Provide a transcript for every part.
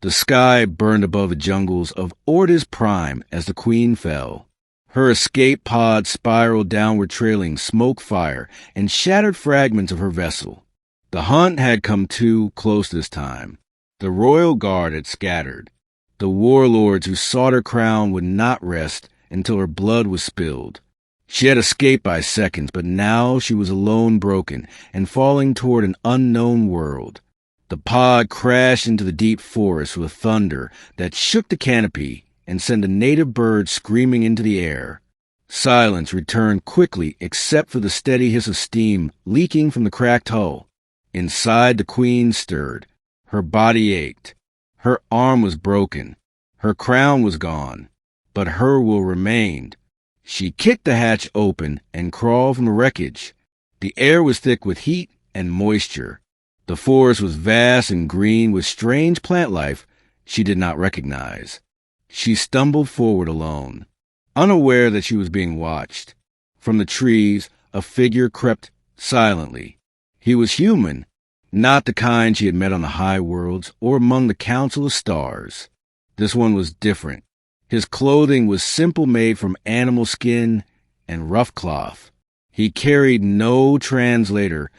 The sky burned above the jungles of Ordis Prime as the Queen fell. Her escape pod spiraled downward, trailing smoke, fire, and shattered fragments of her vessel. The hunt had come too close this time. The royal guard had scattered. The warlords who sought her crown would not rest until her blood was spilled. She had escaped by seconds, but now she was alone, broken, and falling toward an unknown world. The pod crashed into the deep forest with thunder that shook the canopy and sent a native bird screaming into the air. Silence returned quickly except for the steady hiss of steam leaking from the cracked hull. Inside, the Queen stirred. Her body ached. Her arm was broken. Her crown was gone. But her will remained. She kicked the hatch open and crawled from the wreckage. The air was thick with heat and moisture. The forest was vast and green with strange plant life she did not recognize. She stumbled forward alone, unaware that she was being watched. From the trees, a figure crept silently. He was human, not the kind she had met on the high worlds or among the council of stars. This one was different. His clothing was simple, made from animal skin and rough cloth. He carried no translator,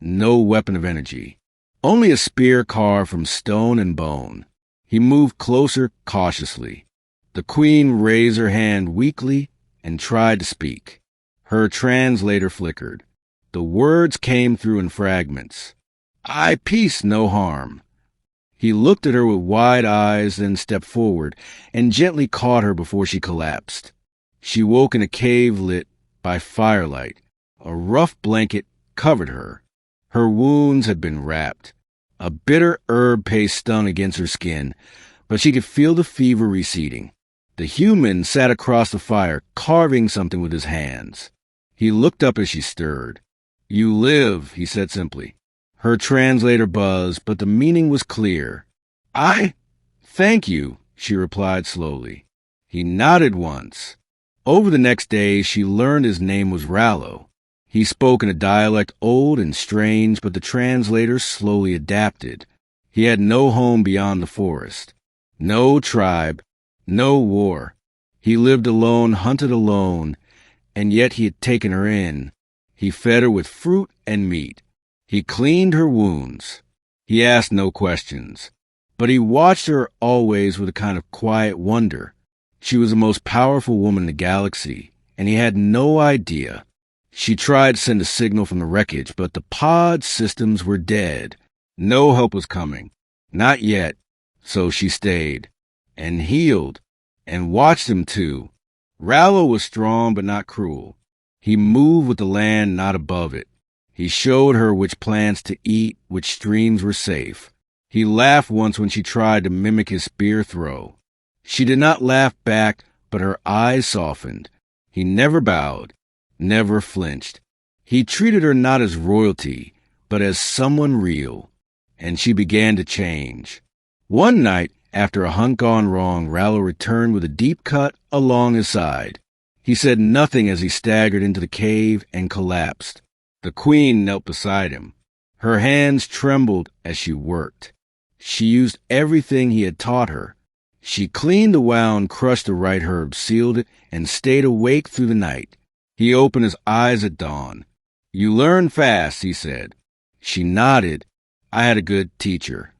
no weapon of energy, only a spear carved from stone and bone. He moved closer cautiously. The Queen raised her hand weakly and tried to speak. Her translator flickered. The words came through in fragments. "I peace, no harm." He looked at her with wide eyes, then stepped forward and gently caught her before she collapsed. She woke in a cave lit by firelight. A rough blanket covered her. Her wounds had been wrapped. A bitter herb paste stung against her skin, but she could feel the fever receding. The human sat across the fire, carving something with his hands. He looked up as she stirred. "You live," he said simply. Her translator buzzed, but the meaning was clear. "I thank you," she replied slowly. He nodded once. Over the next day, she learned his name was Rallo. He spoke in a dialect old and strange, but the translator slowly adapted. He had no home beyond the forest, no tribe, no war. He lived alone, hunted alone, and yet he had taken her in. He fed her with fruit and meat. He cleaned her wounds. He asked no questions, but he watched her always with a kind of quiet wonder. She was the most powerful woman in the galaxy, and he had no idea. She tried to send a signal from the wreckage, but the pod systems were dead. No help was coming. Not yet. So she stayed, and healed, and watched him too. Rallo was strong but not cruel. He moved with the land, not above it. He showed her which plants to eat, which streams were safe. He laughed once when she tried to mimic his spear throw. She did not laugh back, but her eyes softened. He never bowed, never flinched. He treated her not as royalty, but as someone real, and she began to change. One night, after a hunt gone wrong, Rallo returned with a deep cut along his side. He said nothing as he staggered into the cave and collapsed. The Queen knelt beside him. Her hands trembled as she worked. She used everything he had taught her. She cleaned the wound, crushed the right herb, sealed it, and stayed awake through the night. He opened his eyes at dawn. "You learn fast," he said. She nodded. "I had a good teacher."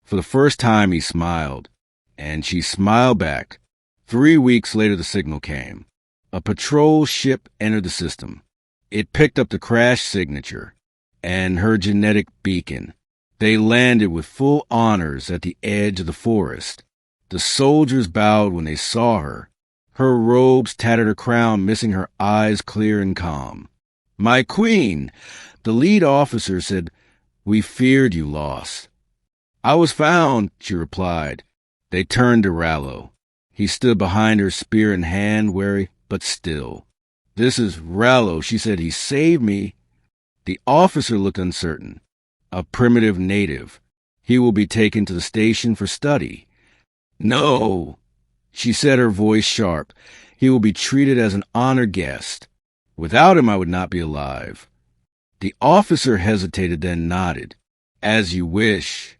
For the first time he smiled, and she smiled back. 3 weeks later the signal came. A patrol ship entered the system. It picked up the crash signature and her genetic beacon. They landed with full honors at the edge of the forest. The soldiers bowed when they saw her. Her robes tattered her crown, missing her eyes clear and calm. "My Queen," the lead officer said, "we feared you lost." "I was found," she replied. They turned to Rallo. He stood behind her, spear in hand, wary but still. "This is Rallo," she said. "He saved me." The officer looked uncertain. "A primitive native. He will be taken to the station for study." "No," she said, her voice sharp. "He will be treated as an honored guest. Without him, I would not be alive." The officer hesitated, then nodded. "As you wish."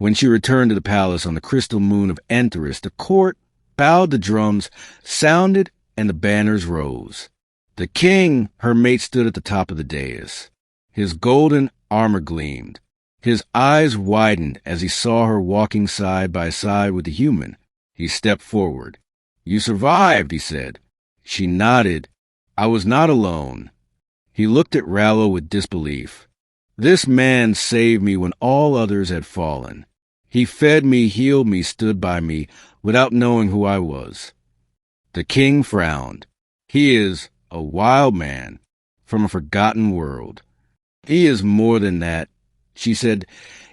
When she returned to the palace on the crystal moon of Entherus, the court bowed, the drums sounded, and the banners rose. The king, her mate, stood at the top of the dais. His golden armor gleamed. His eyes widened as he saw her walking side by side with the human. He stepped forward. "You survived," he said. She nodded. "I was not alone." He looked at Rallo with disbelief. "This man saved me when all others had fallen. He fed me, healed me, stood by me, without knowing who I was." The king frowned. "He is a wild man from a forgotten world." "He is more than that," she said.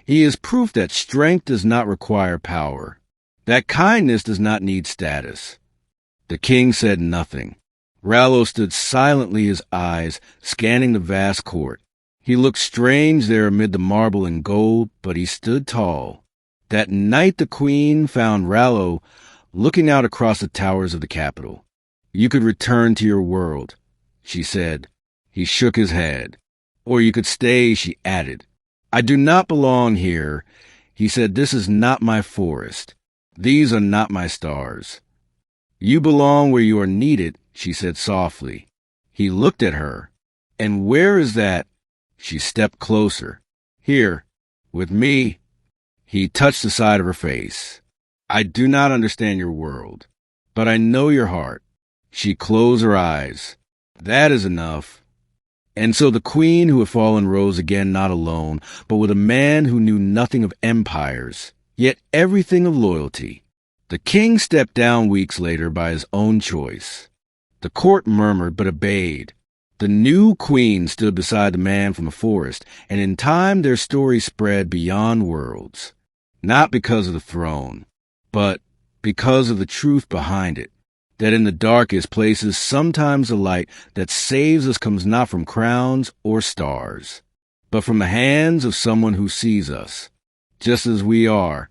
"He is proof that strength does not require power, that kindness does not need status." The king said nothing. Rallo stood silently, his eyes scanning the vast court. He looked strange there amid the marble and gold, but he stood tall. That night the queen found Rallo looking out across the towers of the capital. "You could return to your world," she said. He shook his head. "Or you could stay," she added. "I do not belong here," he said. "This is not my forest. These are not my stars." "You belong where you are needed," she said softly. He looked at her. "And where is that?" She stepped closer. "Here, with me." He touched the side of her face. "I do not understand your world, but I know your heart." She closed her eyes. "That is enough." And so the queen who had fallen rose again, not alone, but with a man who knew nothing of empires, yet everything of loyalty. The king stepped down weeks later by his own choice. The court murmured but obeyed. The new queen stood beside the man from the forest, and in time their story spread beyond worlds. Not because of the throne, but because of the truth behind it, that in the darkest places sometimes the light that saves us comes not from crowns or stars, but from the hands of someone who sees us, just as we are,